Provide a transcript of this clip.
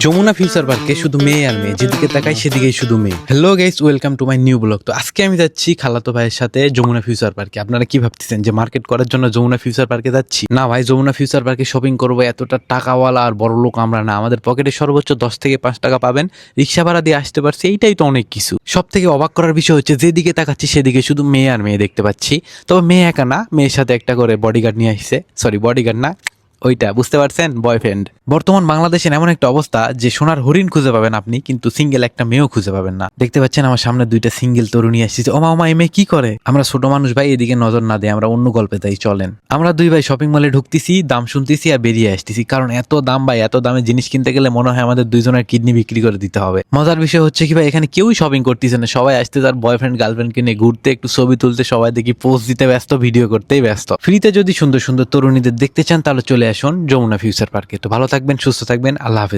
Jamuna future পার্কে শুধু মেয়ে আর মেয়ে, যেদিকে তাকাই সেদিকেই শুধু মেয়ে। Hello guys, welcome to my new blog. তো আজকে আমি যাচ্ছি খালাতো ভাইয়ের সাথে যমুনা ফিউচার পার্কে। আপনারা কি ভাবতেছেন যে মার্কেট করার জন্য যমুনা ফিউচার পার্কে যাচ্ছি? না ভাই, যমুনা ফিউচার পার্কে শপিং করবো এতটা টাকাওয়ালা আর বড় লোক আমরা না। আমাদের পকেটে সর্বোচ্চ 10 থেকে 5 টাকা পাবেন, রিক্সা ভাড়া দিয়ে আসতে পারছি, এইটাই তো অনেক কিছু। সব থেকে অবাক করার বিষয় হচ্ছে যেদিকে তাকাচ্ছি সেদিকে শুধু মেয়ে আর মেয়ে দেখতে পাচ্ছি। তবে মেয়ে একা না, মেয়ের সাথে একটা করে বডিগার্ড নিয়ে আসছে। সরি, বডিগার্ড না, ওইটা বুঝতে পারছেন, বয়ফ্রেন্ড। বর্তমান বাংলাদেশের এমন একটা অবস্থা যে সোনার হরিণ খুঁজে পাবেন আপনি, কিন্তু সিঙ্গেল একটা মেয়েও খুঁজে পাবেন না। দেখতে পাচ্ছেন আমার সামনে দুইটা সিঙ্গেল তরুণী আসছে। ওমা ওমা, এ মেয়ে কি করে? আমরা ছোট মানুষ ভাই, এদিকে নজর না দিয়ে আমরা অন্য গল্পে তাই চলেন। আমরা দুই ভাই শপিং মলে ঢুকতেছি, দাম শুনতেছি আর বেরিয়ে আসতেছি, কারণ এত দাম ভাই। এত দামে জিনিস কিনতে গেলে মনে হয় আমাদের দুইজনের কিডনি বিক্রি করে দিতে হবে। মজার বিষয় হচ্ছে কি ভাই, এখানে কেউই শপিং করতেছে না, সবাই আসতে তার বয়ফ্রেন্ড গার্লফ্রেন্ডকে নিয়ে ঘুরতে, একটু ছবি তুলতে, সবাই দেখি পোস্ট দিতে ব্যস্ত, ভিডিও করতেই ব্যস্ত। ফ্রিতে যদি সুন্দর সুন্দর তরুণীদের দেখতে চান তাহলে চলে আসুন যমুনা ফিউচার পার্কে। তো ভালো থাকবেন, সুস্থ থাকবেন, আল্লাহ হাফেজ।